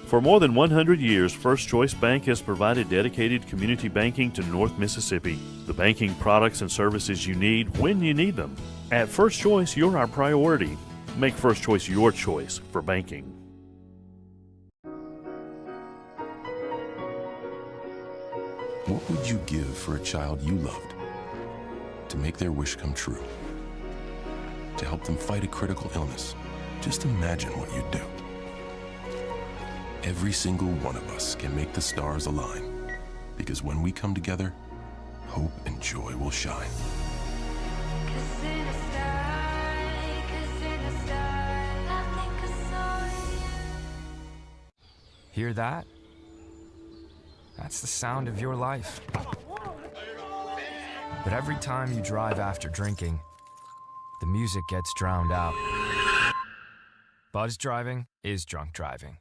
For more than 100 years, First Choice Bank has provided dedicated community banking to North Mississippi. The banking products and services you need when you need them. At First Choice, you're our priority. Make First Choice your choice for banking. What would you give for a child you loved? To make their wish come true? To help them fight a critical illness? Just imagine what you'd do. Every single one of us can make the stars align, because when we come together, hope and joy will shine. Hear that? That's the sound of your life. But every time you drive after drinking, the music gets drowned out. Buzz driving is drunk driving.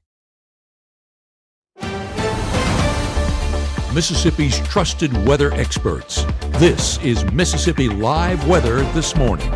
Mississippi's trusted weather experts. This is Mississippi Live Weather This Morning.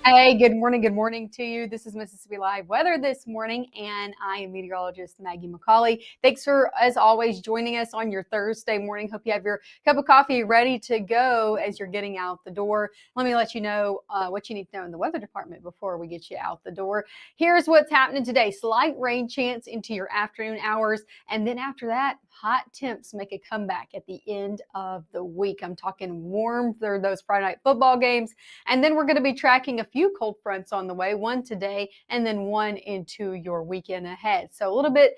Hey, good morning to you. This is Mississippi Live Weather This Morning, and I am meteorologist Maggie McCauley. Thanks for, as always, joining us on your Thursday morning. Hope you have your cup of coffee ready to go as you're getting out the door. Let me let you know what you need to know in the weather department before we get you out the door. Here's what's happening today. Slight rain chance into your afternoon hours, and then after that, hot temps make a comeback at the end of the week. I'm talking warm for those Friday night football games, and then we're going to be tracking a few cold fronts on the way, one today and then one into your weekend ahead. So a little bit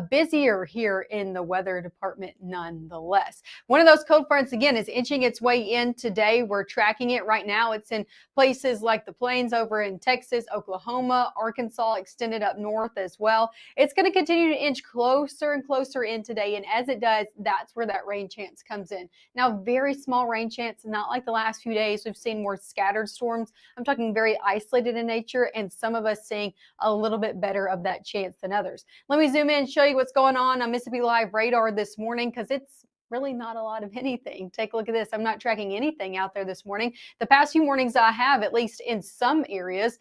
busier here in the weather department nonetheless. One of those cold fronts, again, is inching its way in today. We're tracking it right now. It's in places like the plains over in Texas, Oklahoma, Arkansas, extended up north as well. It's going to continue to inch closer and closer in today, and as it does, that's where that rain chance comes in. Now, very small rain chance, not like the last few days. We've seen more scattered storms. I'm talking very isolated in nature, and some of us seeing a little bit better of that chance than others. Let me zoom in and show you what's going on Mississippi Live radar this morning, because it's really not a lot of anything. Take a look at this. I'm not tracking anything out there this morning. The past few mornings I have, at least in some areas.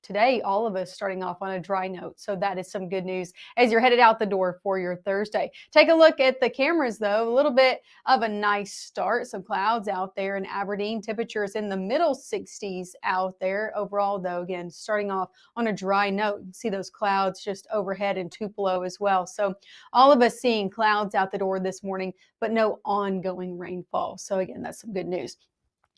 Today, all of us starting off on a dry note. So that is some good news as you're headed out the door for your Thursday. Take a look at the cameras, though. A little bit of a nice start. Some clouds out there in Aberdeen. Temperatures in the middle 60s out there. Overall, though, again, starting off on a dry note. You see those clouds just overhead in Tupelo as well. So all of us seeing clouds out the door this morning, but no ongoing rainfall. So again, that's some good news.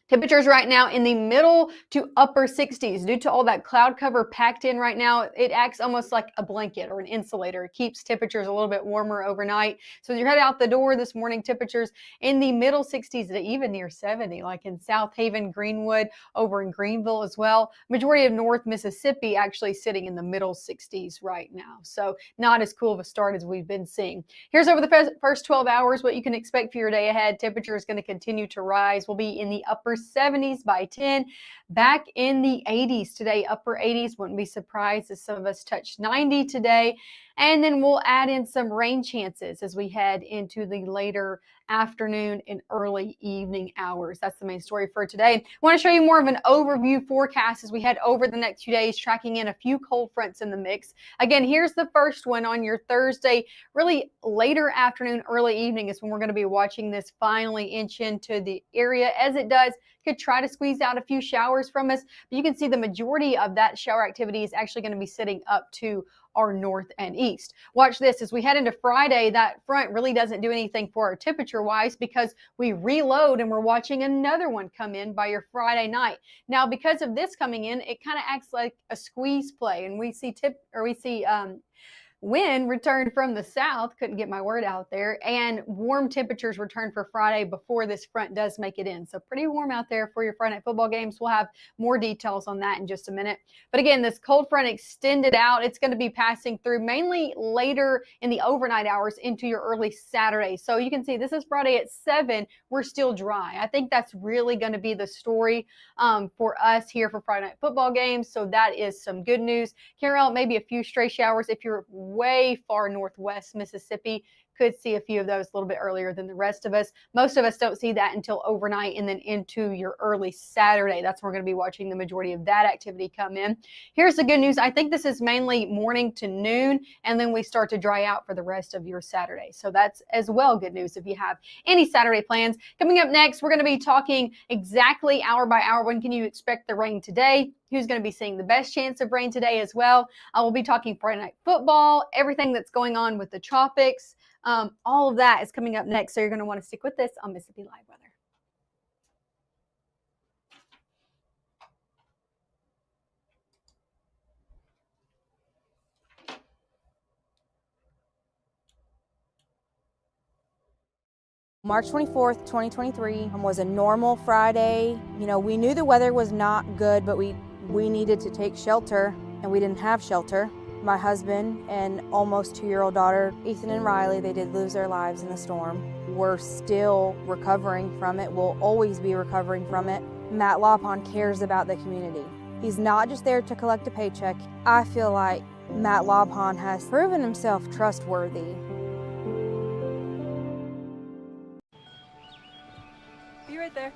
Temperatures right now in the middle to upper 60s. Due to all that cloud cover packed in right now, it acts almost like a blanket or an insulator. It keeps temperatures a little bit warmer overnight. So as you're headed out the door this morning, temperatures in the middle 60s to even near 70, like in South Haven, Greenwood, over in Greenville as well. Majority of North Mississippi actually sitting in the middle 60s right now. So not as cool of a start as we've been seeing. Here's over the first 12 hours what you can expect for your day ahead. Temperature is going to continue to rise. We'll be in the upper 70s by 10, back in the 80s today, upper 80s. Wouldn't be surprised if some of us touch 90 today. And then we'll add in some rain chances as we head into the later afternoon and early evening hours. That's the main story for today. I want to show you more of an overview forecast as we head over the next few days, tracking in a few cold fronts in the mix. Again, here's the first one on your Thursday. Really later afternoon, early evening is when we're going to be watching this finally inch into the area. As it does, could try to squeeze out a few showers from us, but you can see the majority of that shower activity is actually going to be sitting up to our north and east. Watch this as we head into Friday. That front really doesn't do anything for our temperature wise because we reload and we're watching another one come in by your Friday night. Now, because of this coming in, it kind of acts like a squeeze play, and we see wind return from the south, couldn't get my word out there, and warm temperatures return for Friday before this front does make it in. So pretty warm out there for your Friday night football games. We'll have more details on that in just a minute. But again, this cold front extended out. It's going to be passing through mainly later in the overnight hours into your early Saturday. So you can see this is Friday at 7. We're still dry. I think that's really going to be the story for us here for Friday night football games. So that is some good news. Carol, maybe a few stray showers if you're way far northwest Mississippi. could see a few of those a little bit earlier than the rest of us. Most of us don't see that until overnight and then into your early Saturday. That's when we're going to be watching the majority of that activity come in. Here's the good news. I think this is mainly morning to noon, and then we start to dry out for the rest of your Saturday. So that's as well good news if you have any Saturday plans. Coming up next, we're going to be talking exactly hour by hour. When can you expect the rain today? Who's going to be seeing the best chance of rain today as well? We'll be talking Friday night football, everything that's going on with the tropics. All of that is coming up next. So you're going to want to stick with this on Mississippi Live Weather. March 24th, 2023 was a normal Friday. You know, we knew the weather was not good, but we needed to take shelter, and we didn't have shelter. My husband and almost 2-year-old daughter, Ethan and Riley, they did lose their lives in the storm. We're still recovering from it. We'll always be recovering from it. Matt Lawpon cares about the community. He's not just there to collect a paycheck. I feel like Matt Lawpon has proven himself trustworthy. Be right there.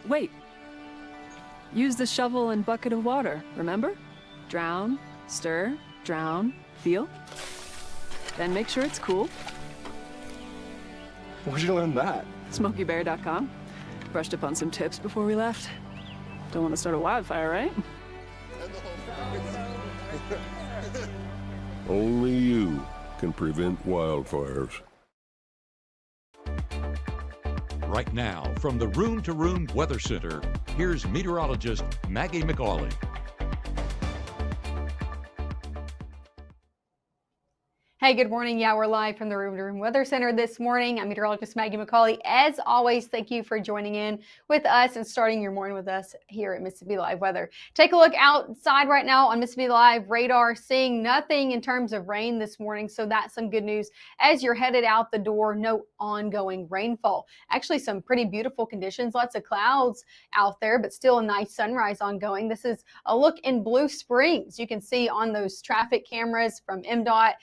Wait. Use the shovel and bucket of water, remember? Drown, stir, drown, feel. Then make sure it's cool. Where'd you learn that? SmokeyBear.com. Brushed up on some tips before we left. Don't want to start a wildfire, right? Only you can prevent wildfires. Right now, from the Room to Room Weather Center, here's meteorologist Maggie McAuley. Hey, good morning. Yeah, we're live from the Room to Room Weather Center this morning. I'm meteorologist Maggie McAuley. As always, thank you for joining in with us and starting your morning with us here at Mississippi Live Weather. Take a look outside right now on Mississippi Live radar, seeing nothing in terms of rain this morning. So that's some good news. As you're headed out the door, no ongoing rainfall. Actually, some pretty beautiful conditions, lots of clouds out there, but still a nice sunrise ongoing. This is a look in Blue Springs. You can see on those traffic cameras from MDOT,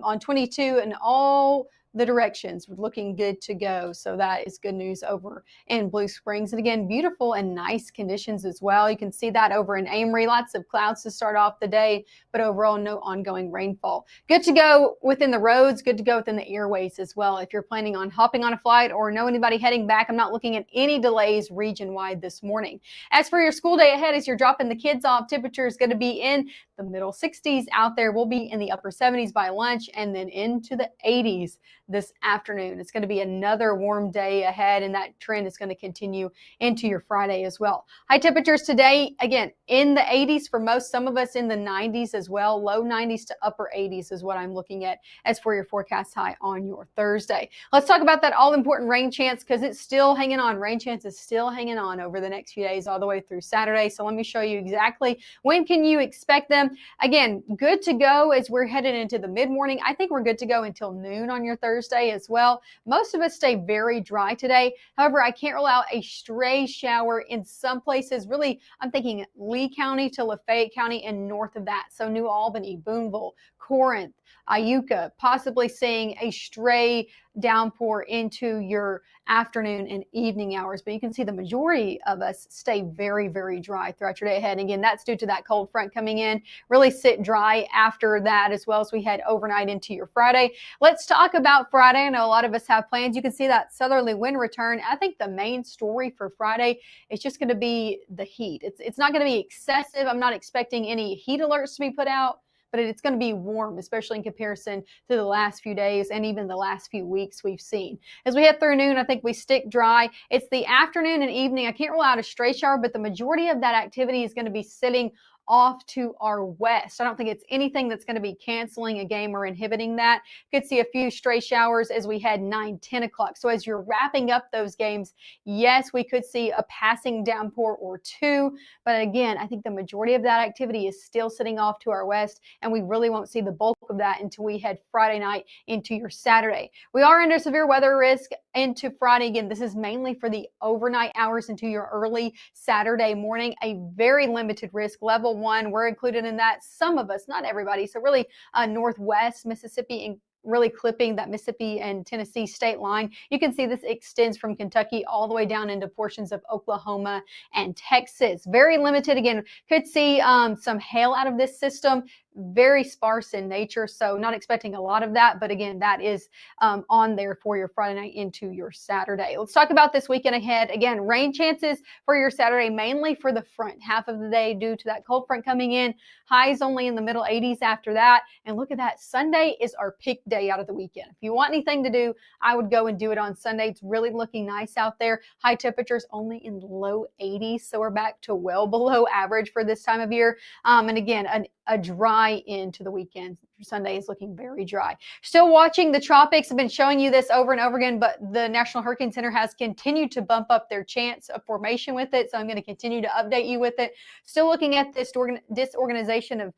on 22 and all the directions looking good to go. So that is good news over in Blue Springs. And again, beautiful and nice conditions as well. You can see that over in Amory. Lots of clouds to start off the day, but overall no ongoing rainfall. Good to go within the roads, good to go within the airways as well. If you're planning on hopping on a flight or know anybody heading back, I'm not looking at any delays region-wide this morning. As for your school day ahead, as you're dropping the kids off, temperature is going to be in the middle 60s out there. We'll be in the upper 70s by lunch and then into the 80s this afternoon. It's going to be another warm day ahead, and that trend is going to continue into your Friday as well. High temperatures today, again, in the 80s for most, some of us in the 90s as well. Low 90s to upper 80s is what I'm looking at as for your forecast high on your Thursday. Let's talk about that all-important rain chance because it's still hanging on. Rain chance is still hanging on over the next few days all the way through Saturday. So let me show you exactly when can you expect them. Again, good to go as we're headed into the mid-morning. I think we're good to go until noon on your Thursday as well. Most of us stay very dry today. However, I can't rule out a stray shower in some places. Really, I'm thinking Lee County to Lafayette County and north of that. So New Albany, Boonville, Corinth, Iuka, possibly seeing a stray downpour into your afternoon and evening hours. But you can see the majority of us stay very, very dry throughout your day ahead. And again, that's due to that cold front coming in. Really sit dry after that as well as we head overnight into your Friday. Let's talk about Friday. I know a lot of us have plans. You can see that southerly wind return. I think the main story for Friday is just going to be the heat. It's not going to be excessive. I'm not expecting any heat alerts to be put out, but it's going to be warm, especially in comparison to the last few days and even the last few weeks we've seen. As we head through noon, I think we stick dry. It's the afternoon and evening. I can't rule out a stray shower, but the majority of that activity is going to be sitting off to our west. I don't think it's anything that's going to be canceling a game or inhibiting that. Could see a few stray showers as we head 9, 10 o'clock. So as you're wrapping up those games, yes, we could see a passing downpour or two. But again, I think the majority of that activity is still sitting off to our west, and we really won't see the bulk of that until we head Friday night into your Saturday. We are under severe weather risk into Friday. Again, this is mainly for the overnight hours into your early Saturday morning. A very limited risk, level 1. We're included in that. Some of us, not everybody. So really northwest Mississippi and really clipping that Mississippi and Tennessee state line. You can see this extends from Kentucky all the way down into portions of Oklahoma and Texas. Very limited. Again, could see some hail out of this system. Very sparse in nature, so not expecting a lot of that. But again, that is on there for your Friday night into your Saturday. Let's talk about this weekend ahead. Again, rain chances for your Saturday, mainly for the front half of the day due to that cold front coming in. Highs only in the middle 80s after that. And look at that. Sunday is our peak day out of the weekend. If you want anything to do, I would go and do it on Sunday. It's really looking nice out there. High temperatures only in the low 80s, so we're back to well below average for this time of year. And again, a dry into the weekend. Sunday is looking very dry. Still watching the tropics. I've been showing you this over and over again, but the National Hurricane Center has continued to bump up their chance of formation with it. So I'm going to continue to update you with it. Still looking at this disorganization of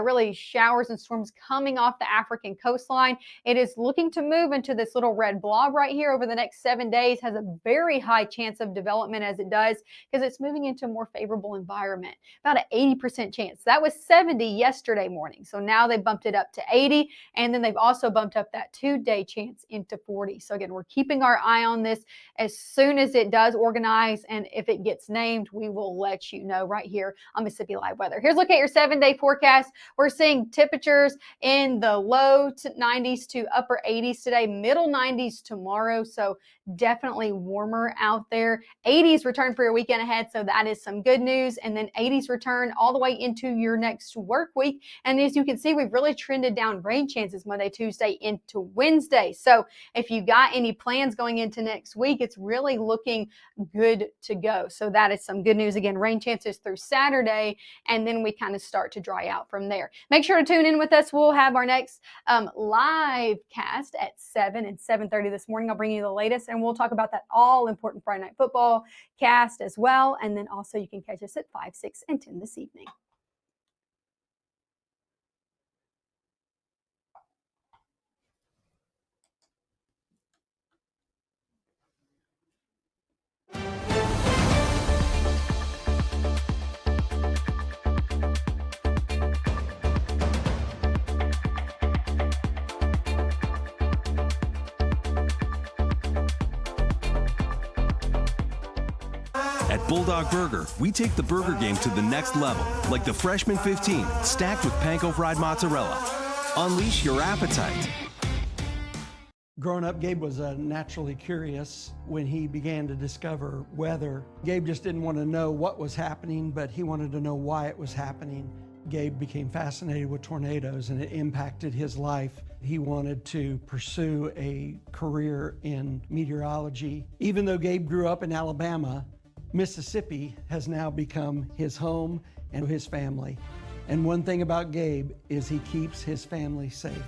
really showers and storms coming off the African coastline. It is looking to move into this little red blob right here over the next 7 days. Has a very high chance of development as it does because it's moving into a more favorable environment. About an 80% chance. That was 70 yesterday morning. So now they bumped it up to 80, and then they've also bumped up that 2-day chance into 40. So again, we're keeping our eye on this. As soon as it does organize and if it gets named, we will let you know right here on Mississippi Live Weather. Here's a look at your 7-day forecast. We're seeing temperatures in the low 90s to upper 80s today, middle 90s tomorrow. So definitely warmer out there. 80s return for your weekend ahead, so that is some good news. And then 80s return all the way into your next work week. And as you can see, we've really trended down rain chances Monday, Tuesday into Wednesday. So if you got any plans going into next week, it's really looking good to go. So that is some good news. Again, rain chances through Saturday, and then we kind of start to dry out from there. Make sure to tune in with us. We'll have our next live cast at 7 and 7:30 this morning. I'll bring you the latest, and we'll talk about that all important Friday Night Football cast as well. And then also you can catch us at 5, 6, and 10 this evening. At Bulldog Burger, we take the burger game to the next level, like the Freshman 15, stacked with panko fried mozzarella. Unleash your appetite. Growing up, Gabe was naturally curious when he began to discover weather. Gabe just didn't want to know what was happening, but he wanted to know why it was happening. Gabe became fascinated with tornadoes, and it impacted his life. He wanted to pursue a career in meteorology. Even though Gabe grew up in Alabama, Mississippi has now become his home and his family. And one thing about Gabe is he keeps his family safe.